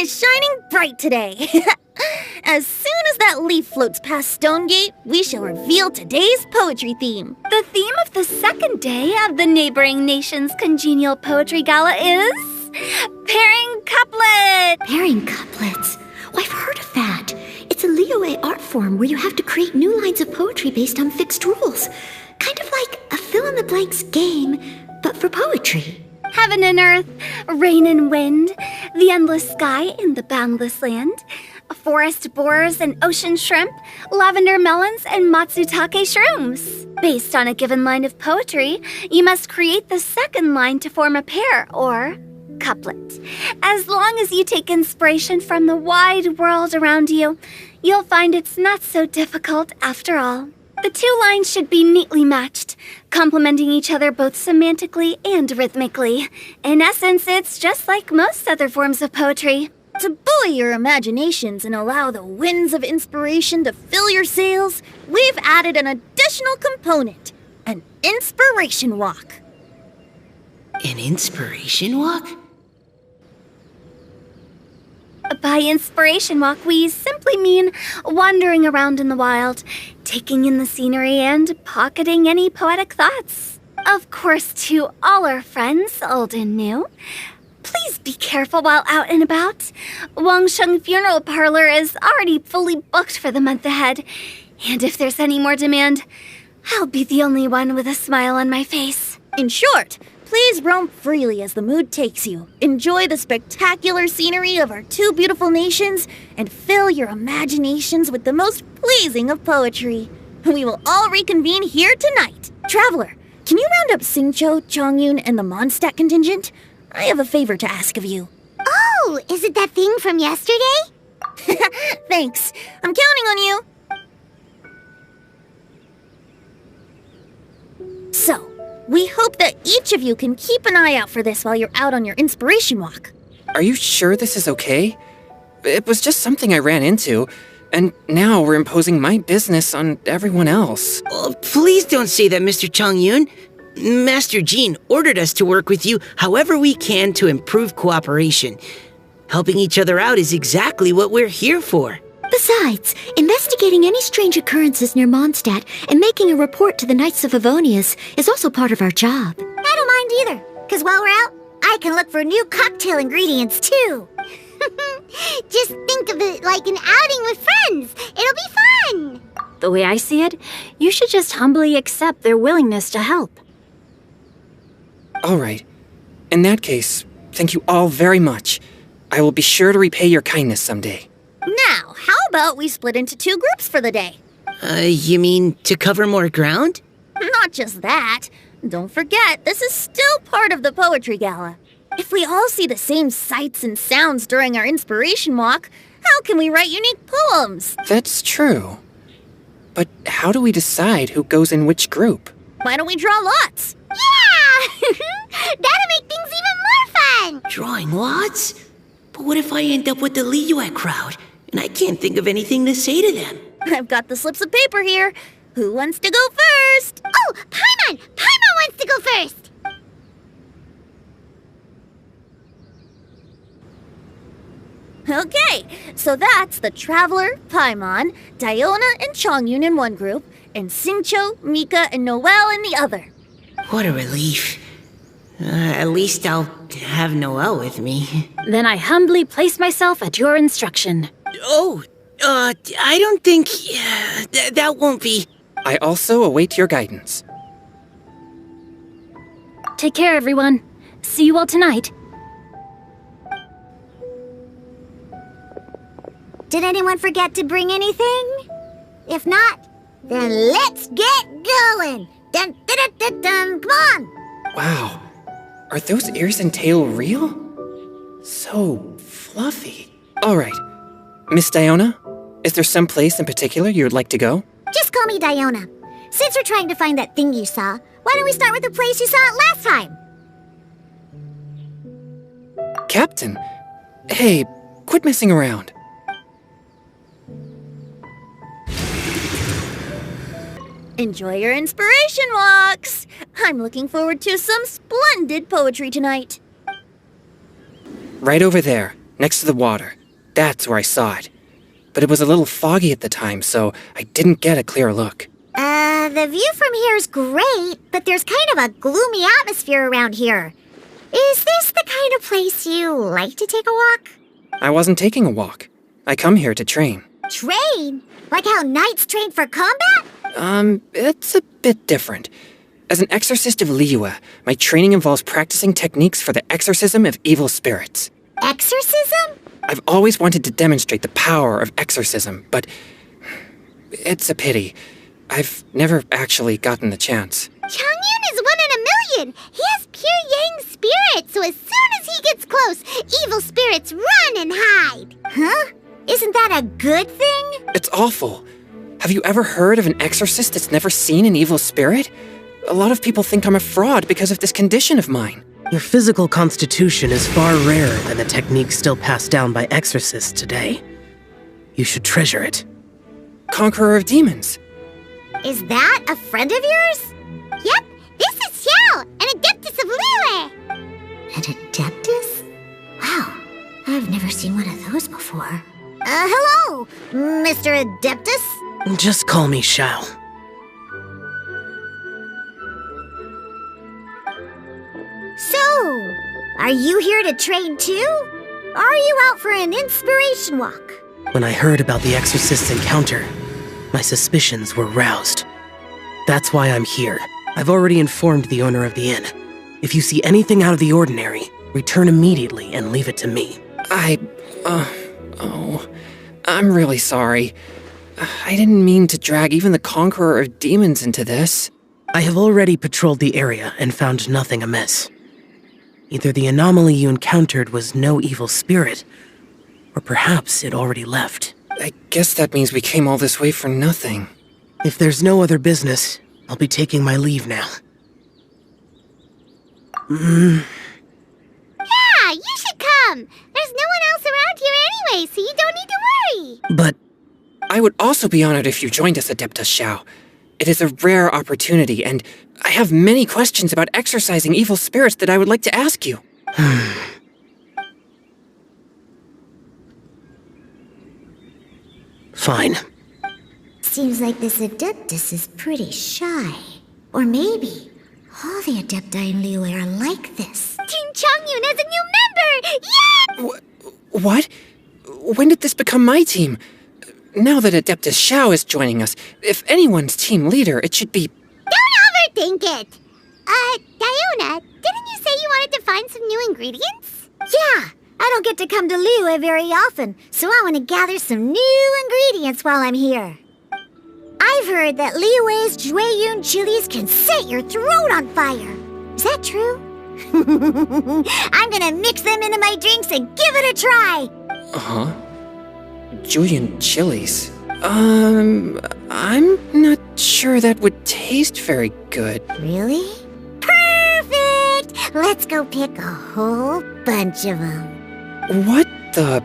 is shining bright today. As soon as that leaf floats past Stonegate, we shall reveal today's poetry theme. The theme of the second day of the neighboring nation's congenial poetry gala is pairing couplet. Pairing couplets? Oh, I've heard of that. It's a Liyue art form where you have to create new lines of poetry based on fixed rules. Kind of like a fill-in-the-blanks game, but for poetry. Heaven and earth, rain and wind, the endless sky and the boundless land, forest borers and ocean shrimp, lavender melons and matsutake shrooms. Based on a given line of poetry, you must create the second line to form a pair, or couplet. As long as you take inspiration from the wide world around you, you'll find it's not so difficult after all. The two lines should be neatly matched, complementing each other both semantically and rhythmically. In essence, it's just like most other forms of poetry. To buoy your imaginations and allow the winds of inspiration to fill your sails, we've added an additional component, an inspiration walk. An inspiration walk? By inspiration walk, we simply mean wandering around in the wild, taking in the scenery and pocketing any poetic thoughts. Of course, to all our friends, old and new, please be careful while out and about. Wangsheng Funeral Parlor is already fully booked for the month ahead, and if there's any more demand, I'll be the only one with a smile on my face. In short, please roam freely as the mood takes you. Enjoy the spectacular scenery of our two beautiful nations and fill your imaginations with the most pleasing of poetry. We will all reconvene here tonight. Traveler, can you round up xingqiu, chongyun, and the Mondstadt contingent? I have a favor to ask of you. Oh, is it that thing from yesterday? Thanks. I'm counting on you. So, we hope that each of you can keep an eye out for this while you're out on your inspiration walk. Are you sure this is okay? It was just something I ran into, and now we're imposing my business on everyone else. Oh, please don't say that, Mr. Chongyun. Master Jean ordered us to work with you however we can to improve cooperation. Helping each other out is exactly what we're here for. Besides, investigating any strange occurrences near Mondstadt and making a report to the Knights of Avonius is also part of our job. I don't mind either, because while we're out, I can look for new cocktail ingredients too. Just think of it like an outing with friends. It'll be fun. The way I see it, you should just humbly accept their willingness to help. All right. In that case, thank you all very much. I will be sure to repay your kindness someday. Now, how about we split into two groups for the day? You mean to cover more ground? Not just that. Don't forget, this is still part of the Poetry Gala. If we all see the same sights and sounds during our inspiration walk, how can we write unique poems? That's true. But how do we decide who goes in which group? Why don't we draw lots? Yeah! That'll make things even more fun! Drawing lots? But what if I end up with the Liyue crowd, and I can't think of anything to say to them? I've got the slips of paper here. Who wants to go first? Oh, Paimon! Paimon wants to go first! Okay, so that's the Traveler, Paimon, Diona, and Chongyun in one group, and xingqiu, Mika, and Noelle in the other. What a relief. At least I'll have Noelle with me. Then I humbly place myself at your instruction. Oh, I don't think... that won't be... I also await your guidance. Take care, everyone. See you all tonight. Did anyone forget to bring anything? If not, then let's get going! Dun, dun, dun, dun, dun. Come on! Wow. Are those ears and tail real? So fluffy. All right. Miss Diona, is there some place in particular you would like to go? Just call me Diona. Since we're trying to find that thing you saw, why don't we start with the place you saw it last time? Captain! Hey, quit messing around. Enjoy your inspiration walks! I'm looking forward to some splendid poetry tonight. Right over there, next to the water. That's where I saw it. But it was a little foggy at the time, so I didn't get a clear look. The view from here is great, but there's kind of a gloomy atmosphere around here. Is this the kind of place you like to take a walk? I wasn't taking a walk. I come here to train. Train? Like how knights train for combat? It's a bit different. As an exorcist of Liyue, my training involves practicing techniques for the exorcism of evil spirits. Exorcism? I've always wanted to demonstrate the power of exorcism, but it's a pity. I've never actually gotten the chance. Chongyun is 1 in a million. He has pure yang spirit, so as soon as he gets close, evil spirits run and hide. Huh? Isn't that a good thing? It's awful. Have you ever heard of an exorcist that's never seen an evil spirit? A lot of people think I'm a fraud because of this condition of mine. Your physical constitution is far rarer than the techniques still passed down by exorcists today. You should treasure it. Conqueror of demons. Is that a friend of yours? Yep, this is Xiao, an adeptus of Liyue. An adeptus? Wow, I've never seen one of those before. Hello, Mr. Adeptus? Just call me Xiao. So, are you here to train too? Or are you out for an inspiration walk? When I heard about the exorcist's encounter, my suspicions were roused. That's why I'm here. I've already informed the owner of the inn. If you see anything out of the ordinary, return immediately and leave it to me. I'm really sorry. I didn't mean to drag even the Conqueror of Demons into this. I have already patrolled the area and found nothing amiss. Either the anomaly you encountered was no evil spirit, or perhaps it already left. I guess that means we came all this way for nothing. If there's no other business, I'll be taking my leave now. Yeah, you should come. There's no one else around here anyway, so you don't need to worry. But I would also be honored if you joined us, Adeptus Xiao. It is a rare opportunity, and I have many questions about exorcising evil spirits that I would like to ask you. Fine. Seems like this Adeptus is pretty shy. Or maybe all the Adepti in Liyue are like this. Team Chongyun has a new member! Yeah! What? When did this become my team? Now that Adeptus Xiao is joining us, if anyone's team leader, it should be... Don't overthink it! Diona, didn't you say you wanted to find some new ingredients? Yeah, I don't get to come to Liyue very often, so I want to gather some new ingredients while I'm here. I've heard that Liyue's Zhueyun chilies can set your throat on fire. Is that true? I'm gonna mix them into my drinks and give it a try! Uh-huh. Julian chilies. I'm not sure that would taste very good. Really? Perfect! Let's go pick a whole bunch of them. What the...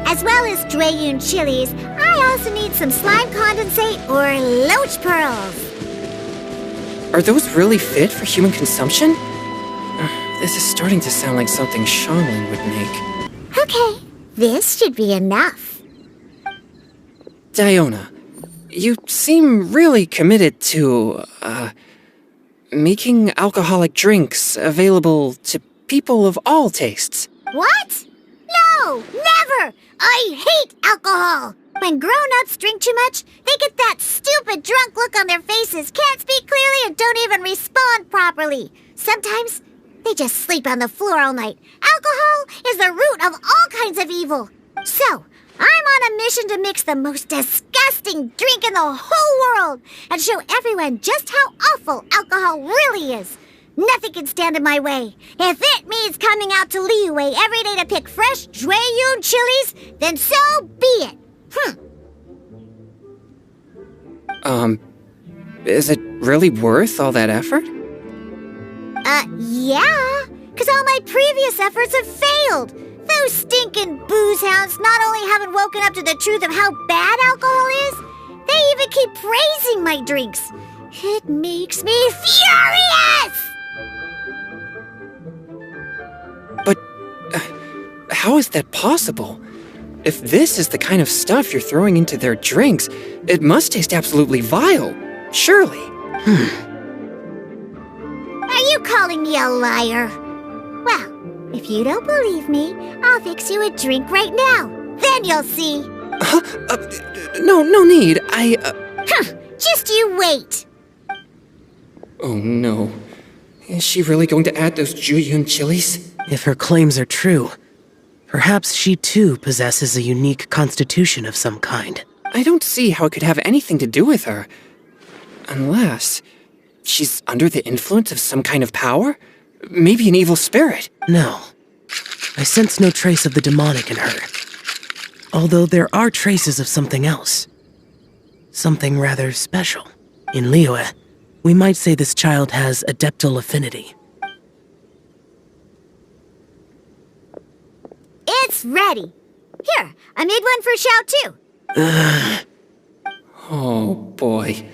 As well as Zhueyun chilies, I also need some slime condensate or loach pearls. Are those really fit for human consumption? This is starting to sound like something Xiangling would make. Okay, this should be enough. Diona, you seem really committed to, making alcoholic drinks available to people of all tastes. What? No, never! I hate alcohol! When grown-ups drink too much, they get that stupid drunk look on their faces, can't speak clearly, and don't even respond properly. Sometimes, they just sleep on the floor all night. Alcohol is the root of all kinds of evil. So, I'm on a mission to mix the most disgusting drink in the whole world and show everyone just how awful alcohol really is. Nothing can stand in my way. If it means coming out to Liyue every day to pick fresh Zhueyun chilies, then so be it. Is it really worth all that effort? Yeah, because all my previous efforts have failed. Those stinking booze hounds not only haven't woken up to the truth of how bad alcohol is, they even keep praising my drinks. It makes me furious! But how is that possible? If this is the kind of stuff you're throwing into their drinks, it must taste absolutely vile. Surely. Are you calling me a liar? Well, if you don't believe me, I'll fix you a drink right now. Then you'll see. No need. Just you wait. Oh no. Is she really going to add those Chongyun chilies? If her claims are true, perhaps she too possesses a unique constitution of some kind. I don't see how it could have anything to do with her. Unless she's under the influence of some kind of power? Maybe an evil spirit. No. I sense no trace of the demonic in her. Although there are traces of something else. Something rather special. In Liyue, we might say this child has adeptal affinity. It's ready. Here, I made one for Xiao too. Oh boy.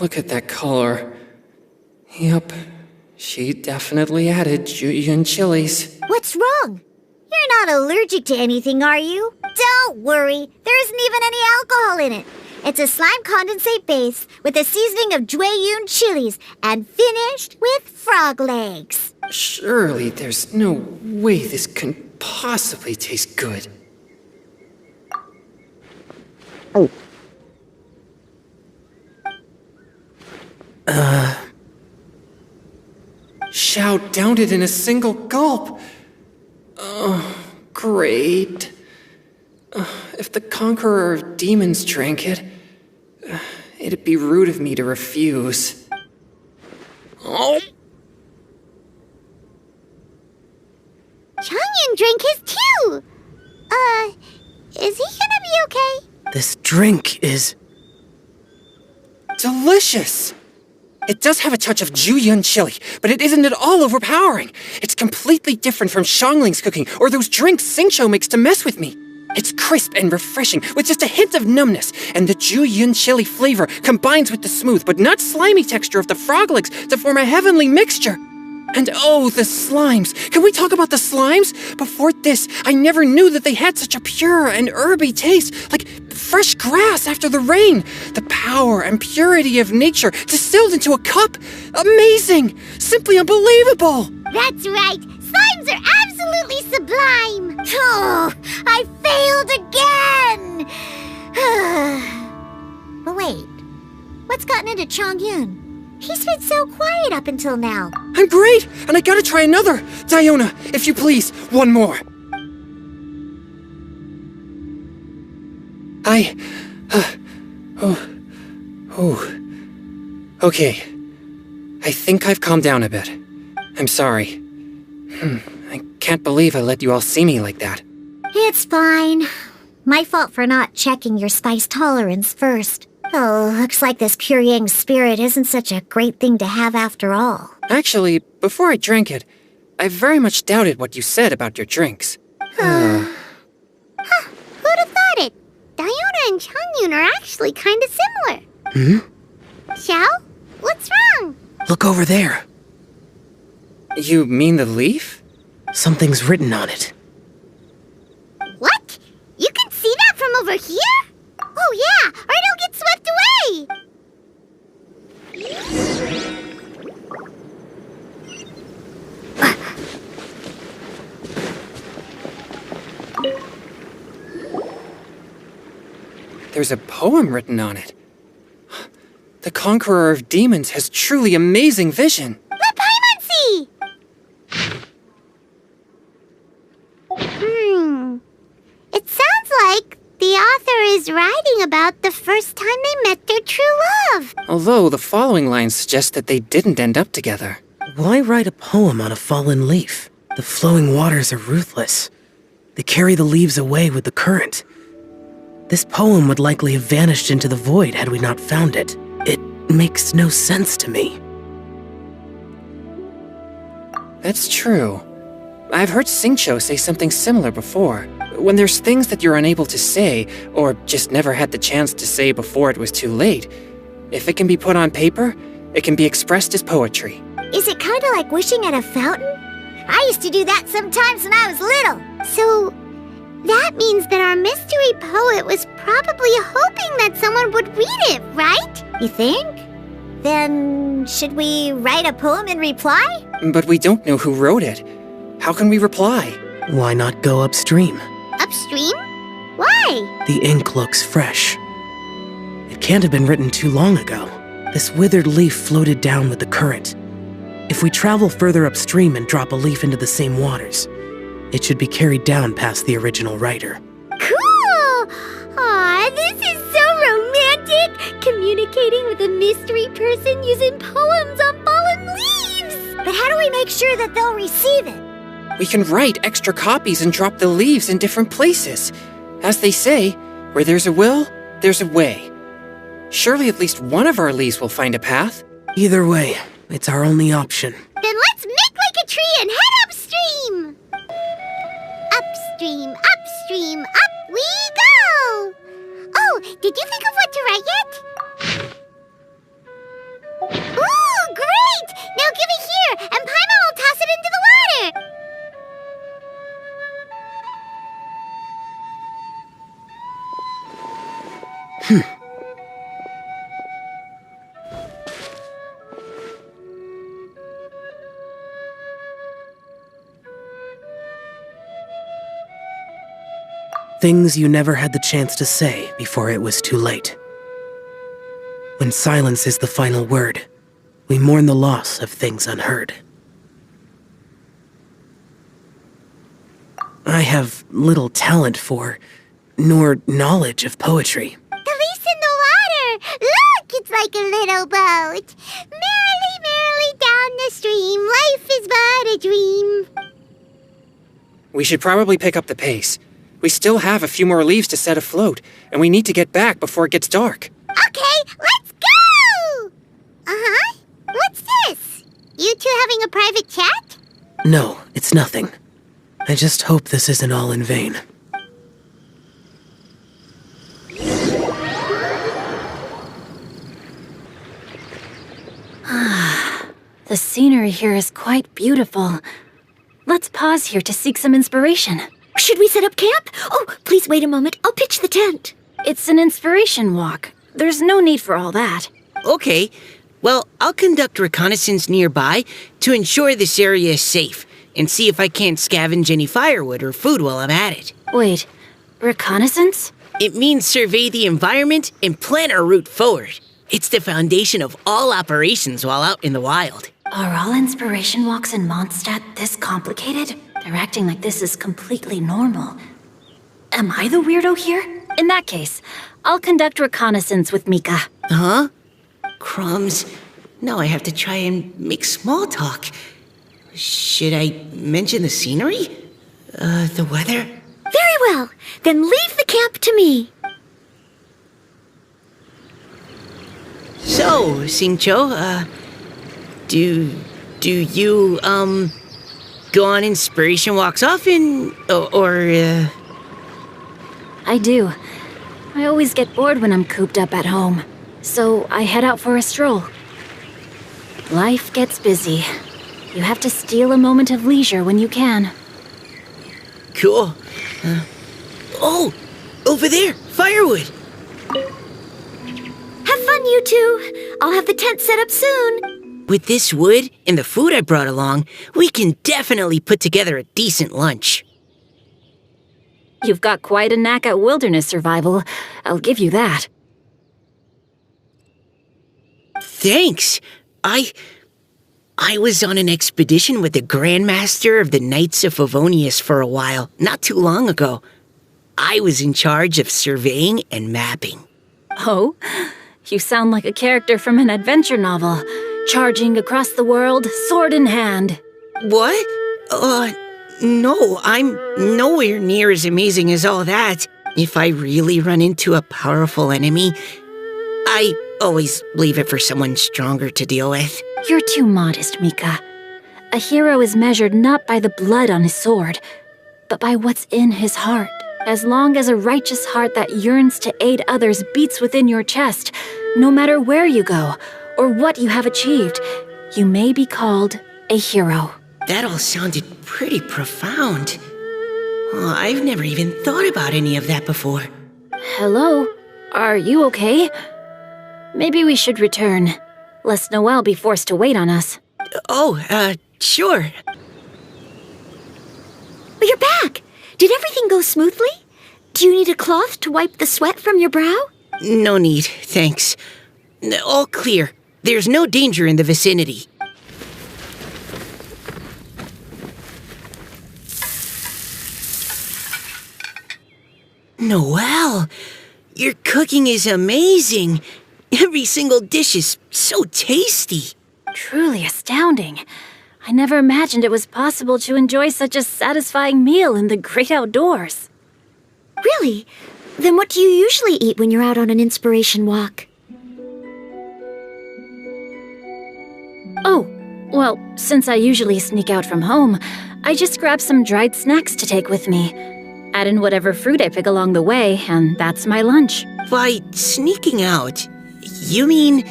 Look at that color. Yep, she definitely added Chongyun chilies. What's wrong? You're not allergic to anything, are you? Don't worry, there isn't even any alcohol in it. It's a slime condensate base with a seasoning of Chongyun chilies and finished with frog legs. Surely there's no way this can possibly taste good. Xiao downed it in a single gulp. Oh, great. If the conqueror of demons drank it, it'd be rude of me to refuse. Oh. Chongyun drank his too. Is he gonna be okay? This drink is... delicious! It does have a touch of Chongyun chili, but it isn't at all overpowering. It's completely different from Xiangling's cooking or those drinks xingqiu makes to mess with me. It's crisp and refreshing with just a hint of numbness, and the Chongyun chili flavor combines with the smooth but not slimy texture of the frog legs to form a heavenly mixture. And oh, the slimes! Can we talk about the slimes? Before this, I never knew that they had such a pure and herby taste, like fresh grass after the rain. The power and purity of nature distilled into a cup. Amazing! Simply unbelievable! That's right. Slimes are absolutely sublime. Oh, I failed again. But wait, what's gotten into Chongyun? He's been so quiet up until now. I'm great, and I gotta try another. Diona, if you please, one more. Okay. I think I've calmed down a bit. I'm sorry. I can't believe I let you all see me like that. It's fine. My fault for not checking your spice tolerance first. Oh, looks like this pure yang spirit isn't such a great thing to have after all. Actually, before I drank it, I very much doubted what you said about your drinks. Who'd have thought it? Diona and Chongyun are actually kind of similar. Xiao? What's wrong? Look over there. You mean the leaf? Something's written on it. What? You can see that from over here? Oh yeah, or it'll get swept away! There's a poem written on it. The conqueror of demons has truly amazing vision. The Paimonsi! It sounds like the author is writing about the first time they met their true love. Although the following lines suggest that they didn't end up together. Why write a poem on a fallen leaf? The flowing waters are ruthless. They carry the leaves away with the current. This poem would likely have vanished into the void had we not found it. It makes no sense to me. That's true. I've heard xingqiu say something similar before. When there's things that you're unable to say, or just never had the chance to say before it was too late, If it can be put on paper, it can be expressed as poetry. Is it kind of like wishing at a fountain? I used to do that sometimes when I was little. So, that means that our mystery poet was probably hoping that someone would read it, right? You think? Then, should we write a poem in reply? But we don't know who wrote it. How can we reply? Why not go upstream? Upstream? Why? The ink looks fresh. It can't have been written too long ago. This withered leaf floated down with the current. If we travel further upstream and drop a leaf into the same waters, it should be carried down past the original writer. Cool! Aw, this is so romantic! Communicating with a mystery person using poems on fallen leaves! But how do we make sure that they'll receive it? We can write extra copies and drop the leaves in different places. As they say, where there's a will, there's a way. Surely at least one of our leaves will find a path. Either way, it's our only option. Then let's make like a tree and head upstream! Upstream, upstream, up we go! Oh, did you think of what to write yet? Ooh, great! Now give it here, and Paimon will toss it into the water! Things you never had the chance to say before it was too late. When silence is the final word, we mourn the loss of things unheard. I have little talent for, nor knowledge of poetry. The leaf's in the water! Look, it's like a little boat! Merrily, merrily down the stream, life is but a dream. We should probably pick up the pace. We still have a few more leaves to set afloat, and we need to get back before it gets dark. Okay, let's go! Uh-huh. What's this? You two having a private chat? No, it's nothing. I just hope this isn't all in vain. The scenery here is quite beautiful. Let's pause here to seek some inspiration. Should we set up camp? Oh, please wait a moment. I'll pitch the tent. It's an inspiration walk. There's no need for all that. Okay. Well, I'll conduct reconnaissance nearby to ensure this area is safe and see if I can't scavenge any firewood or food while I'm at it. Wait, reconnaissance? It means survey the environment and plan our route forward. It's the foundation of all operations while out in the wild. Are all inspiration walks in Mondstadt this complicated? They're acting like this is completely normal. Am I the weirdo here? In that case, I'll conduct reconnaissance with Mika. Huh? Crumbs. Now I have to try and make small talk. Should I mention the scenery? The weather? Very well. Then leave the camp to me. So, xingqiu, do you, go on inspiration walks often, or I do. I always get bored when I'm cooped up at home, so I head out for a stroll. Life gets busy. You have to steal a moment of leisure when you can. Cool. Oh, over there, firewood. Have fun, you two. I'll have the tent set up soon. With this wood and the food I brought along, we can definitely put together a decent lunch. You've got quite a knack at wilderness survival. I'll give you that. Thanks. I was on an expedition with the Grandmaster of the Knights of Favonius for a while, not too long ago. I was in charge of surveying and mapping. Oh? You sound like a character from an adventure novel, charging across the world, sword in hand. What? No, I'm nowhere near as amazing as all that. If I really run into a powerful enemy, I always leave it for someone stronger to deal with. You're too modest, Mika. A hero is measured not by the blood on his sword, but by what's in his heart. As long as a righteous heart that yearns to aid others beats within your chest, No matter where you go, or what you have achieved, you may be called a hero. That all sounded pretty profound. Oh, I've never even thought about any of that before. Hello? Are you okay? Maybe we should return, lest Noelle be forced to wait on us. Sure. You're back! Did everything go smoothly? Do you need a cloth to wipe the sweat from your brow? No need, thanks. All clear. There's no danger in the vicinity. Noelle, your cooking is amazing. Every single dish is so tasty. Truly astounding. I never imagined it was possible to enjoy such a satisfying meal in the great outdoors. Really? Then what do you usually eat when you're out on an inspiration walk? Oh, well, since I usually sneak out from home, I just grab some dried snacks to take with me. Add in whatever fruit I pick along the way, and that's my lunch. By sneaking out, you mean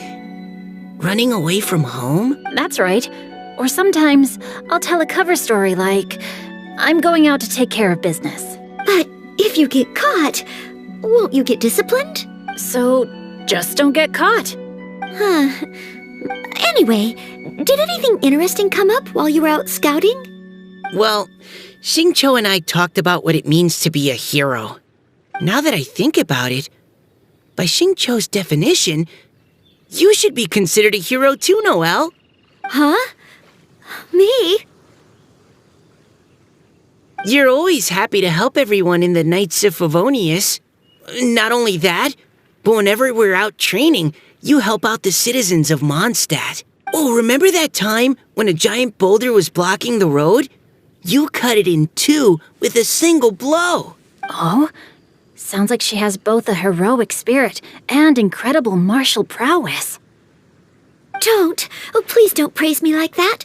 running away from home? That's right. Or sometimes I'll tell a cover story like, I'm going out to take care of business. But if you get caught, won't you get disciplined? So just don't get caught. Huh. Anyway, did anything interesting come up while you were out scouting? Well, Xingqiu and I talked about what it means to be a hero. Now that I think about it, by XingQiu's definition, you should be considered a hero too, Noelle. Huh? Me? You're always happy to help everyone in the Knights of Favonius. Not only that, but whenever we're out training, you help out the citizens of Mondstadt. Oh, remember that time when a giant boulder was blocking the road? You cut it in two with a single blow. Oh? Sounds like she has both a heroic spirit and incredible martial prowess. Don't. Oh, please don't praise me like that.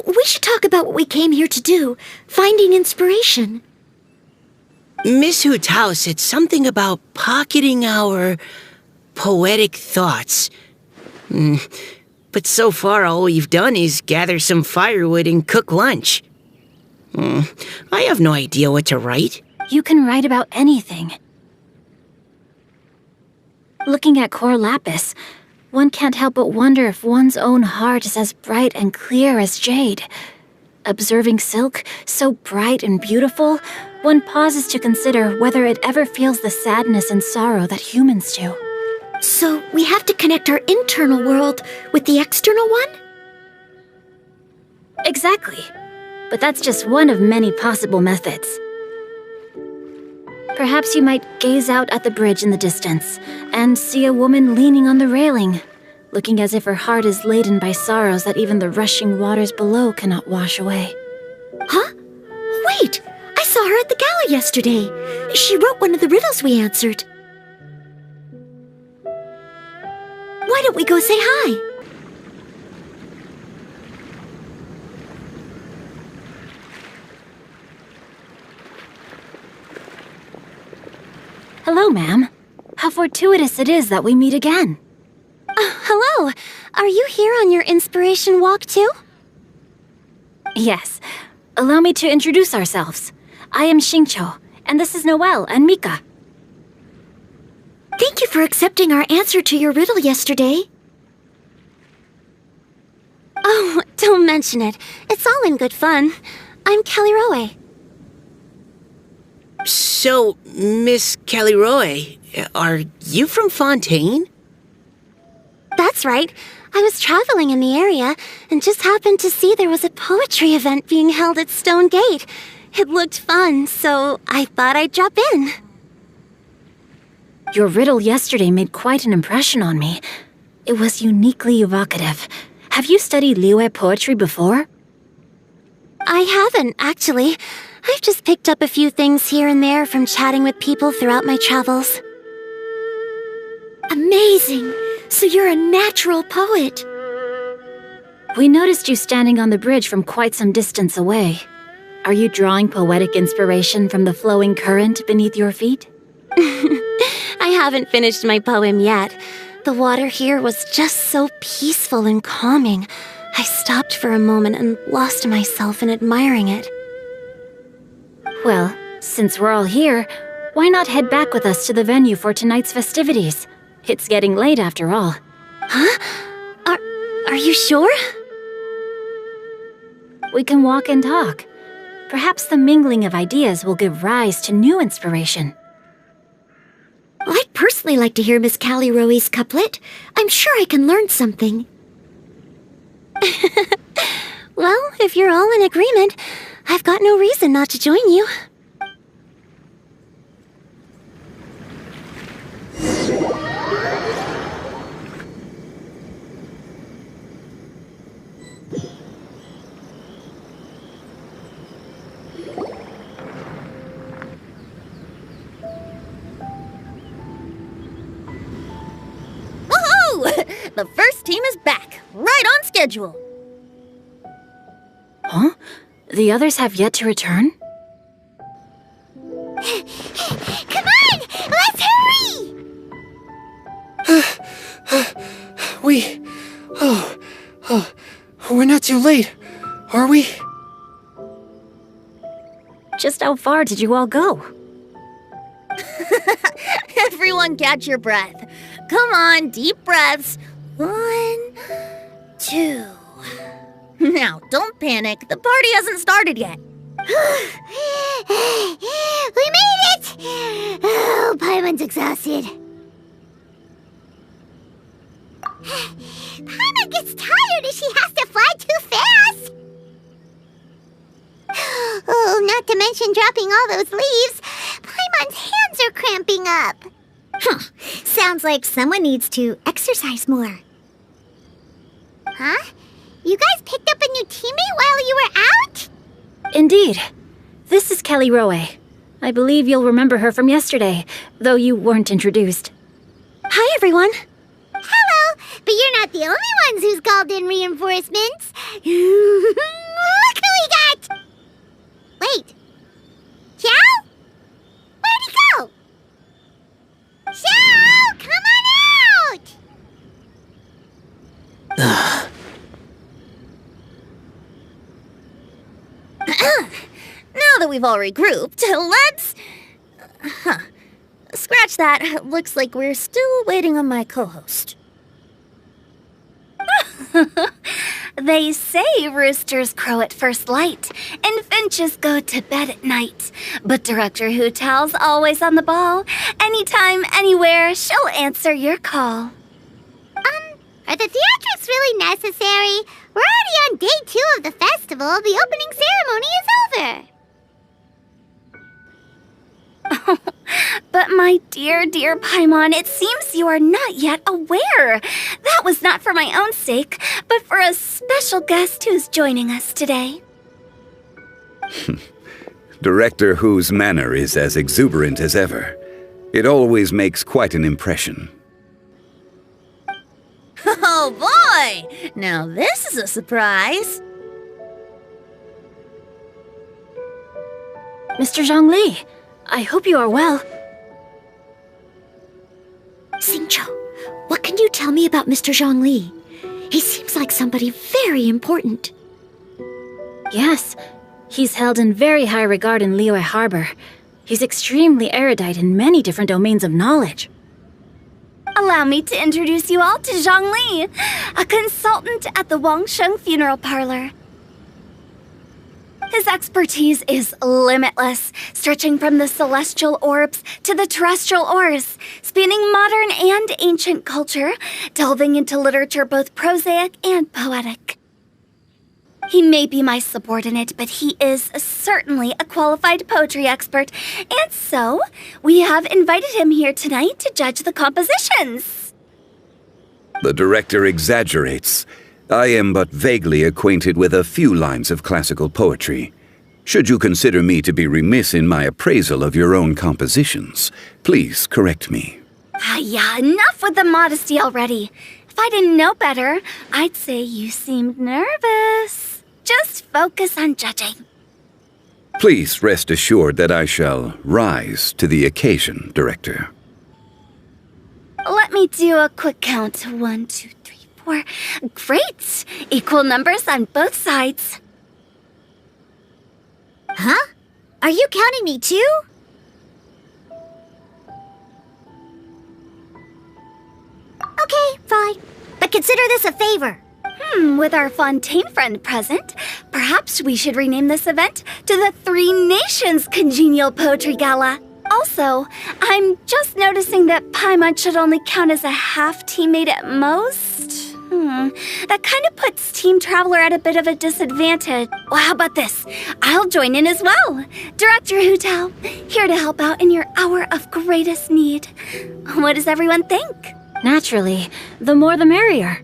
We should talk about what we came here to do, finding inspiration. Miss Hutao said something about pocketing our poetic thoughts. But so far all we've done is gather some firewood and cook lunch. I have no idea what to write. You can write about anything. Looking at Core Lapis, one can't help but wonder if one's own heart is as bright and clear as jade. Observing silk, so bright and beautiful, one pauses to consider whether it ever feels the sadness and sorrow that humans do. So we have to connect our internal world with the external one? Exactly. But that's just one of many possible methods. Perhaps you might gaze out at the bridge in the distance and see a woman leaning on the railing, looking as if her heart is laden by sorrows that even the rushing waters below cannot wash away. Huh? Wait! I saw her at the gala yesterday. She wrote one of the riddles we answered. Why don't we go say hi? Hello, ma'am. How fortuitous it is that we meet again. Hello. Are you here on your inspiration walk too? Yes. Allow me to introduce ourselves. I am Xingqiu, and this is Noelle and Mika. Thank you for accepting our answer to your riddle yesterday. Oh, don't mention it. It's all in good fun. I'm Caliroe. So, Miss Caliroe, are you from Fontaine? That's right. I was traveling in the area and just happened to see there was a poetry event being held at Stone Gate. It looked fun, so I thought I'd drop in. Your riddle yesterday made quite an impression on me. It was uniquely evocative. Have you studied Liyue poetry before? I haven't, actually. I've just picked up a few things here and there from chatting with people throughout my travels. Amazing! So you're a natural poet. We noticed you standing on the bridge from quite some distance away. Are you drawing poetic inspiration from the flowing current beneath your feet? I haven't finished my poem yet, The water here was just so peaceful and calming. I stopped for a moment and lost myself in admiring it. Well, since we're all here, why not head back with us to the venue for tonight's festivities? It's getting late after all. Huh? Are you sure? We can walk and talk. Perhaps the mingling of ideas will give rise to new inspiration. I'd personally like to hear Miss Callie Rowe's couplet. I'm sure I can learn something. Well, if you're all in agreement, I've got no reason not to join you. The first team is back, right on schedule. Huh? The others have yet to return? Come on! Let's hurry! We're not too late, are we? Just how far did you all go? Everyone catch your breath. Come on, deep breaths. 1, 2. Now, don't panic. The party hasn't started yet. We made it! Oh, Paimon's exhausted. Paimon gets tired if she has to fly too fast. Oh, not to mention dropping all those leaves. Paimon's hands are cramping up. Sounds like someone needs to exercise more. Huh? You guys picked up a new teammate while you were out? Indeed. This is Callie Rowe. I believe you'll remember her from yesterday, though you weren't introduced. Hi, everyone. Hello, but you're not the only ones who's called in reinforcements. Look who we got! Wait. Xiao? Where'd he go? Xiao, come on out! Now that we've all regrouped, let's... Scratch that. Looks like we're still waiting on my co-host. They say roosters crow at first light, and finches go to bed at night. But Director Hutao's always on the ball. Anytime, anywhere, she'll answer your call. Are the theatrics really necessary? We're already on day 2 of the festival. The opening ceremony is over. But my dear, dear Paimon, it seems you are not yet aware. That was not for my own sake, but for a special guest who's joining us today. Director Who's manner is as exuberant as ever. It always makes quite an impression. Oh boy! Now this is a surprise. Mr. Zhongli, I hope you are well. Xingqiu, what can you tell me about Mr. Zhongli? He seems like somebody very important. Yes, he's held in very high regard in Liyue Harbor. He's extremely erudite in many different domains of knowledge. Allow me to introduce you all to Zhongli, a consultant at the Wangsheng Funeral Parlor. His expertise is limitless, stretching from the celestial orbs to the terrestrial ores, spanning modern and ancient culture, delving into literature both prosaic and poetic. He may be my subordinate, but he is certainly a qualified poetry expert, and so we have invited him here tonight to judge the compositions. The director exaggerates. I am but vaguely acquainted with a few lines of classical poetry. Should you consider me to be remiss in my appraisal of your own compositions, please correct me. Yeah, enough with the modesty already. If I didn't know better, I'd say you seemed nervous. Just focus on judging. Please rest assured that I shall rise to the occasion, Director. Let me do a quick count. 1, 2, 3, 4. Great! Equal numbers on both sides. Huh? Are you counting me too? Okay, fine. But consider this a favor. With our Fontaine friend present, perhaps we should rename this event to the Three Nations Congenial Poetry Gala. Also, I'm just noticing that Paimon should only count as a half teammate at most. That kind of puts Team Traveler at a bit of a disadvantage. Well, how about this? I'll join in as well. Director Hutao, here to help out in your hour of greatest need. What does everyone think? Naturally, the more the merrier.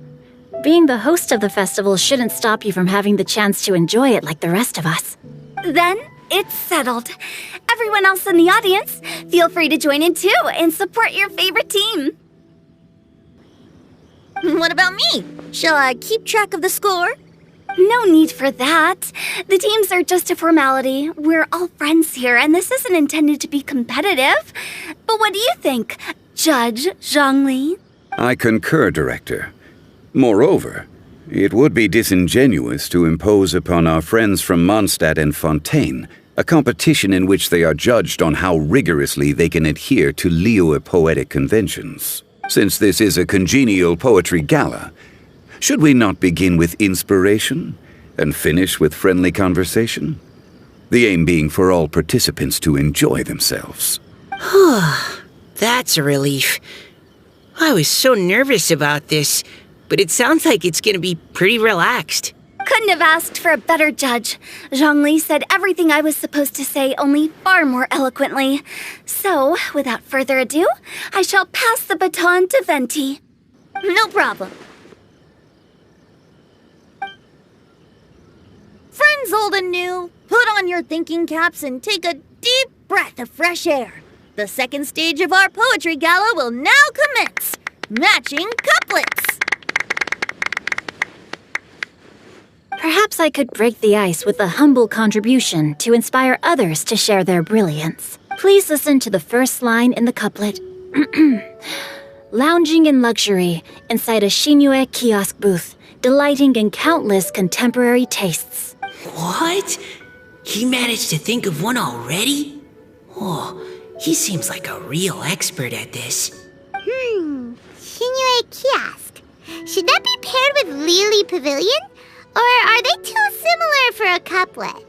Being the host of the festival shouldn't stop you from having the chance to enjoy it like the rest of us. Then it's settled. Everyone else in the audience, feel free to join in too and support your favorite team. What about me? Shall I keep track of the score? No need for that. The teams are just a formality. We're all friends here, and this isn't intended to be competitive. But what do you think, Judge Zhongli? I concur, Director. Moreover, it would be disingenuous to impose upon our friends from Mondstadt and Fontaine a competition in which they are judged on how rigorously they can adhere to Liyue poetic conventions. Since this is a congenial poetry gala, should we not begin with inspiration and finish with friendly conversation? The aim being for all participants to enjoy themselves. That's a relief. I was so nervous about this, but it sounds like it's gonna be pretty relaxed. Couldn't have asked for a better judge. Zhongli said everything I was supposed to say, only far more eloquently. So, without further ado, I shall pass the baton to Venti. No problem. Friends old and new, put on your thinking caps and take a deep breath of fresh air. The second stage of our poetry gala will now commence. Matching couplets. Perhaps I could break the ice with a humble contribution to inspire others to share their brilliance. Please listen to the first line in the couplet. Lounging in luxury inside a Xingqiu kiosk booth, delighting in countless contemporary tastes. What? He managed to think of one already? Oh, he seems like a real expert at this. Xingqiu kiosk. Should that be paired with Lily Pavilion? Or are they too similar for a couplet?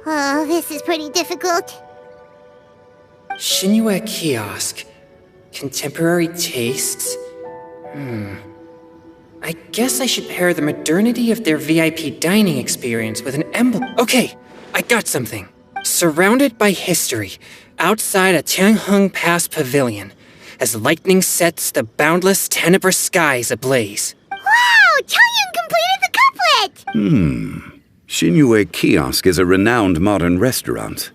Oh, this is pretty difficult. Xingqiu kiosk. Contemporary tastes? I guess I should pair the modernity of their VIP dining experience with an emblem. Okay, I got something. Surrounded by history, outside a Tianheng Pass pavilion, as lightning sets the boundless tenebrous skies ablaze. Wow! Chongyun completed the couplet! Xingqiu Kiosk is a renowned modern restaurant,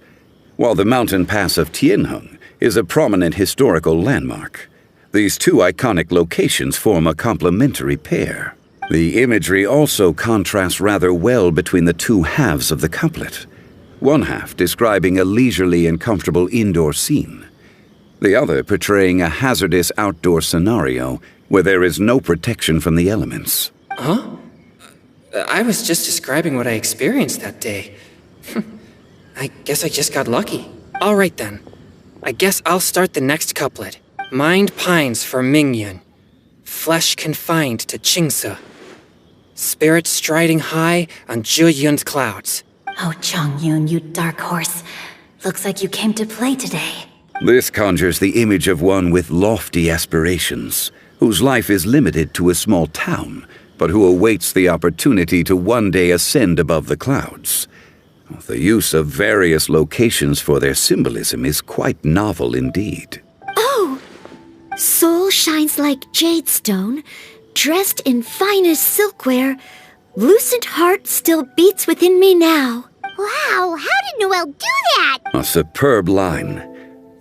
while the mountain pass of Tianheng is a prominent historical landmark. These two iconic locations form a complementary pair. The imagery also contrasts rather well between the two halves of the couplet. One half describing a leisurely and comfortable indoor scene, the other portraying a hazardous outdoor scenario where there is no protection from the elements. Huh? I was just describing what I experienced that day. I guess I just got lucky. All right then. I guess I'll start the next couplet. Mind pines for Mingyun, flesh confined to Qingse, spirit striding high on Zhiyun's clouds. Oh, Chongyun, you dark horse. Looks like you came to play today. This conjures the image of one with lofty aspirations, whose life is limited to a small town, but who awaits the opportunity to one day ascend above the clouds. The use of various locations for their symbolism is quite novel indeed. Oh! Soul shines like jade stone, dressed in finest silkware. Lucent heart still beats within me now. Wow, how did Noelle do that? A superb line.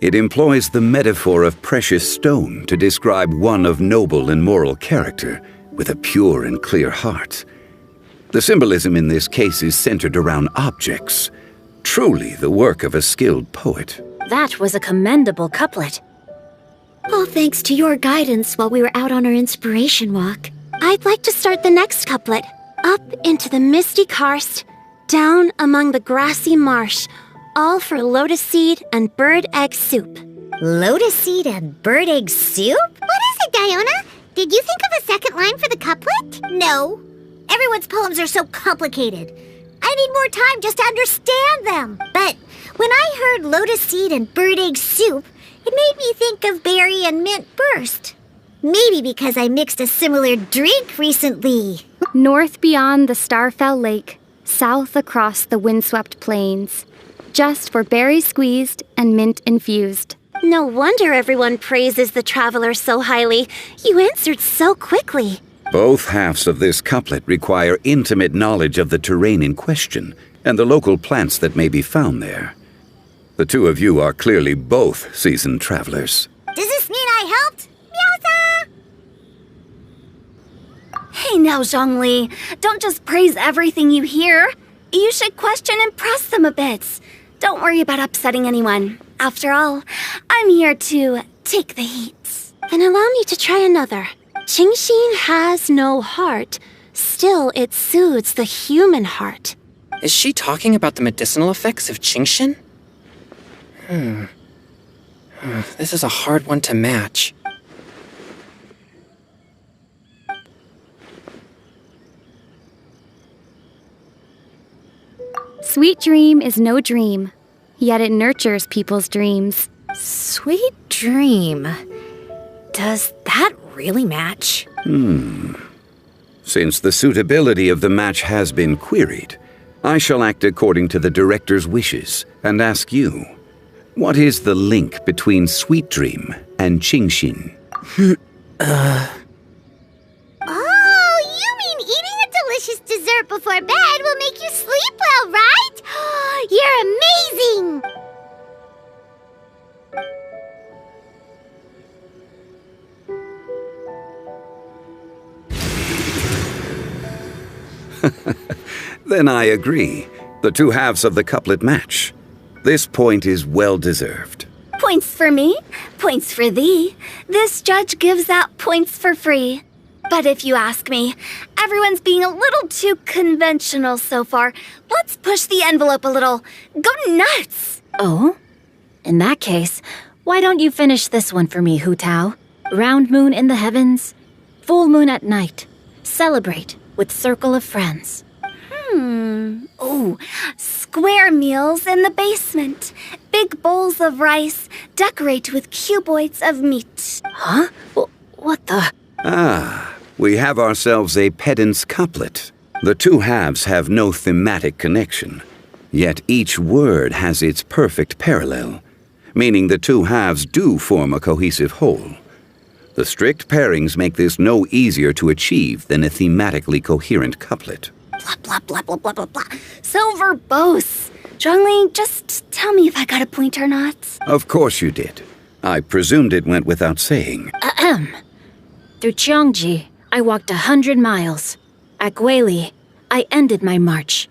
It employs the metaphor of precious stone to describe one of noble and moral character, with a pure and clear heart. The symbolism in this case is centered around objects, truly the work of a skilled poet. That was a commendable couplet. All thanks to your guidance while we were out on our inspiration walk. I'd like to start the next couplet. Up into the misty karst, down among the grassy marsh, all for lotus seed and bird egg soup. Lotus seed and bird egg soup? What is it, Diona? Did you think of a second line for the couplet? No. Everyone's poems are so complicated. I need more time just to understand them. But when I heard lotus seed and bird egg soup, it made me think of berry and mint burst. Maybe because I mixed a similar drink recently. North beyond the Starfell Lake, south across the windswept plains. Just for berry squeezed and mint infused. No wonder everyone praises the traveler so highly. You answered so quickly. Both halves of this couplet require intimate knowledge of the terrain in question and the local plants that may be found there. The two of you are clearly both seasoned travelers. Does this mean I helped? Meowza! Hey now, Zhongli, don't just praise everything you hear. You should question and press them a bit. Don't worry about upsetting anyone. After all, I'm here to take the heat. Then allow me to try another. GENSHIN has no heart. Still, it soothes the human heart. Is she talking about the medicinal effects of GENSHIN? This is a hard one to match. Sweet dream is no dream, yet it nurtures people's dreams. Sweet dream. Does that really match? Since the suitability of the match has been queried, I shall act according to the director's wishes and ask you, what is the link between Sweet Dream and GENSHIN? Oh, you mean eating a delicious dessert before bed will make you sleep well, right? You're amazing! Then I agree. The two halves of the couplet match. This point is well deserved. Points for me, points for thee. This judge gives out points for free. But if you ask me, everyone's being a little too conventional so far. Let's push the envelope a little. Go nuts! Oh? In that case, why don't you finish this one for me, hutao? Round moon in the heavens, full moon at night. Celebrate with circle of friends. Oh, square meals in the basement. Big bowls of rice, decorate with cuboids of meat. Huh? What the? We have ourselves a pedant's couplet. The two halves have no thematic connection, yet each word has its perfect parallel, meaning the two halves do form a cohesive whole. The strict pairings make this no easier to achieve than a thematically coherent couplet. Blah, blah, blah, blah, blah, blah, blah. So verbose. Zhongli, just tell me if I got a point or not. Of course you did. I presumed it went without saying. Through Xiongji, I walked 100 miles. At Guili, I ended my march.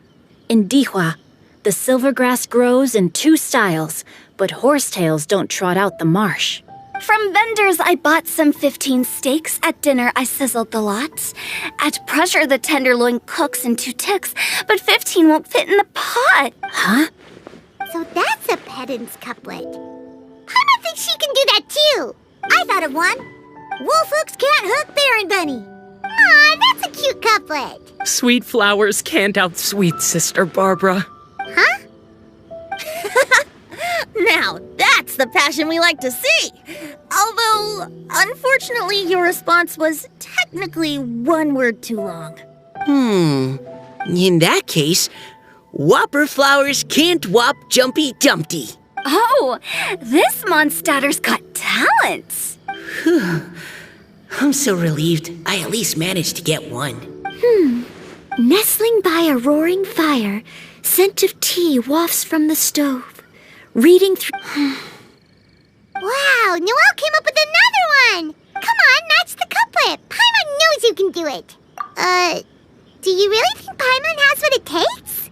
In Dihua, the silver grass grows in two styles, but horsetails don't trot out the marsh. From vendors, I bought some 15 steaks. At dinner, I sizzled the lot. At pressure, the tenderloin cooks in 2 ticks, but 15 won't fit in the pot. Huh? So that's a pedant's couplet. Paimon thinks she can do that too. I thought of one. Wolf hooks can't hook Baron Bunny. Aw, that's a cute couplet. Sweet flowers can't outsweet Sister Barbara. Huh? Now, that's the passion we like to see. Although, unfortunately, your response was technically 1 word too long. In that case, whopper flowers can't whop Jumpy Dumpty. Oh, this monster's got talent. I'm so relieved I at least managed to get one. Nestling by a roaring fire, scent of tea wafts from the stove. Reading through... Wow, Noelle came up with another one. Come on, match the couplet. Paimon knows you can do it. Do you really think Paimon has what it takes?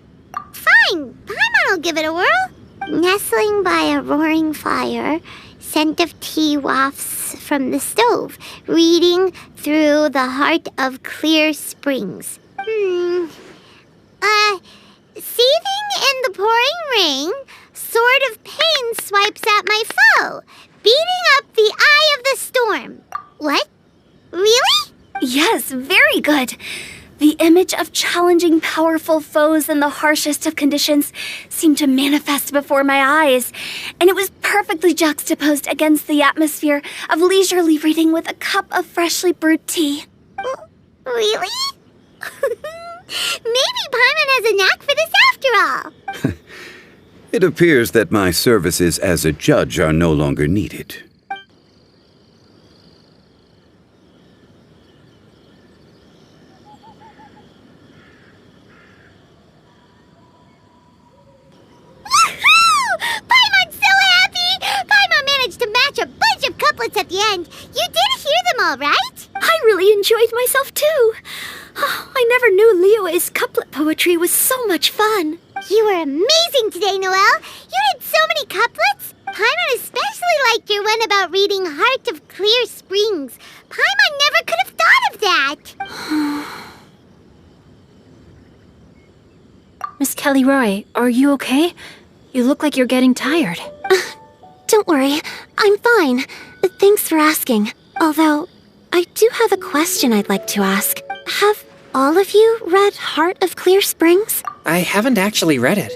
Fine, Paimon will give it a whirl. Nestling by a roaring fire, scent of tea wafts from the stove, reading through the heart of clear springs. Seething in the pouring rain, sword of pain swipes at my foe, beating up the eye of the storm. What? Really? Yes, very good. The image of challenging powerful foes in the harshest of conditions seemed to manifest before my eyes, and it was perfectly juxtaposed against the atmosphere of leisurely reading with a cup of freshly brewed tea. Really? Maybe Paimon has a knack for this after all. It appears that my services as a judge are no longer needed. Paimon's so happy! Paimon managed to match a bunch of couplets at the end. You did hear them all, right? I really enjoyed myself too. Oh, I never knew Liyue's couplet poetry was so much fun. You were amazing today, Noelle. You did so many couplets. Paimon especially liked your one about reading Heart of Clear Springs. Paimon never could have thought of that. Miss Kelly Roy, are you okay? You look like you're getting tired. Don't worry, I'm fine. Thanks for asking. Although, I do have a question I'd like to ask. Have all of you read Heart of Clear Springs? I haven't actually read it.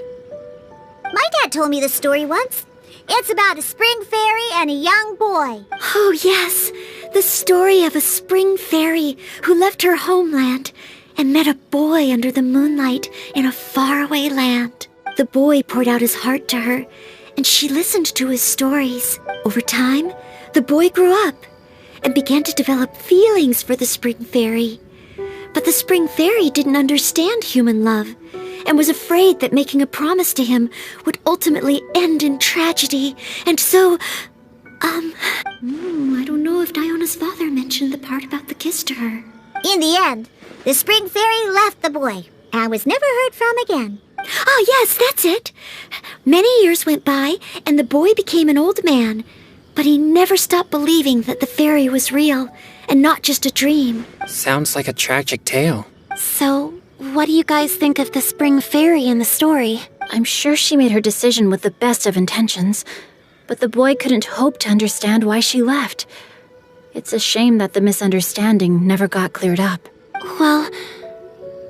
My dad told me the story once. It's about a spring fairy and a young boy. Oh, yes. The story of a spring fairy who left her homeland and met a boy under the moonlight in a faraway land. The boy poured out his heart to her, and she listened to his stories. Over time, the boy grew up and began to develop feelings for the spring fairy. But the spring fairy didn't understand human love and was afraid that making a promise to him would ultimately end in tragedy. And so, I don't know if Diona's father mentioned the part about the kiss to her. In the end, the spring fairy left the boy and was never heard from again. Oh, yes, that's it. Many years went by, and the boy became an old man. But he never stopped believing that the fairy was real and not just a dream. Sounds like a tragic tale. So, what do you guys think of the spring fairy in the story? I'm sure she made her decision with the best of intentions, but the boy couldn't hope to understand why she left. It's a shame that the misunderstanding never got cleared up. Well,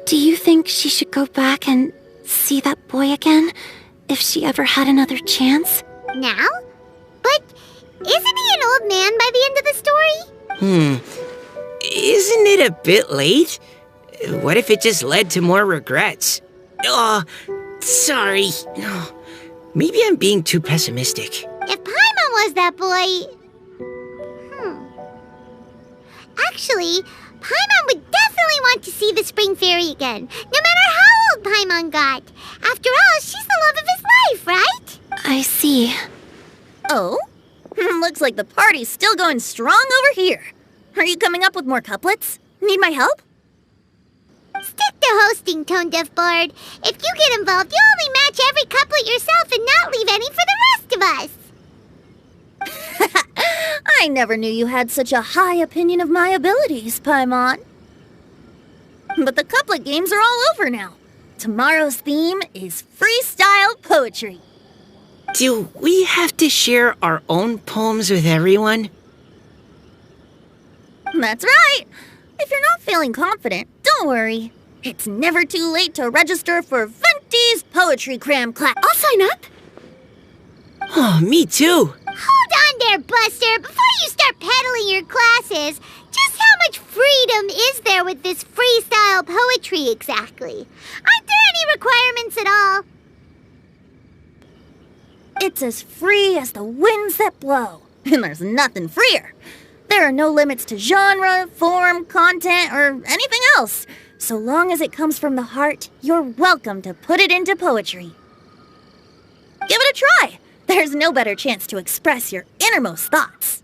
do you think she should go back and see that boy again if she ever had another chance? Now? But isn't he an old man by the end of the story? Isn't it a bit late? What if it just led to more regrets? Oh, sorry. Maybe I'm being too pessimistic. If Paimon was that boy... Actually, Paimon would definitely want to see the spring fairy again, no matter how old Paimon got. After all, she's the love of his life, right? I see. Oh? Looks like the party's still going strong over here. Are you coming up with more couplets? Need my help? Stick to hosting, Tone Deaf Bard. If you get involved, you'll only match every couplet yourself and not leave any for the rest of us. I never knew you had such a high opinion of my abilities, Paimon. But the couplet games are all over now. Tomorrow's theme is freestyle poetry. Do we have to share our own poems with everyone? That's right. If you're not feeling confident, don't worry. It's never too late to register for Venti's Poetry Cram class. I'll sign up. Oh, me too. Hold on there, Buster. Before you start peddling your classes, just how much freedom is there with this freestyle poetry exactly? Aren't there any requirements at all? It's as free as the winds that blow, and there's nothing freer. There are no limits to genre, form, content, or anything else. So long as it comes from the heart, you're welcome to put it into poetry. Give it a try. There's no better chance to express your innermost thoughts.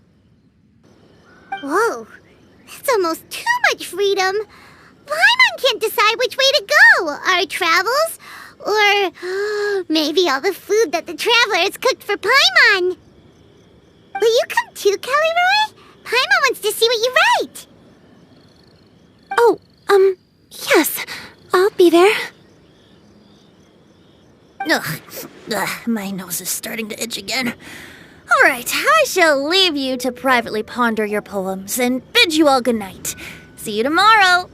Whoa, that's almost too much freedom. Paimon can't decide which way to go. Our travels, or maybe all the food that the travelers cooked for Paimon. Will you come too, Kelly Roy? Paimon wants to see what you write. Oh, yes. I'll be there. Ugh, my nose is starting to itch again. All right, I shall leave you to privately ponder your poems and bid you all good night. See you tomorrow.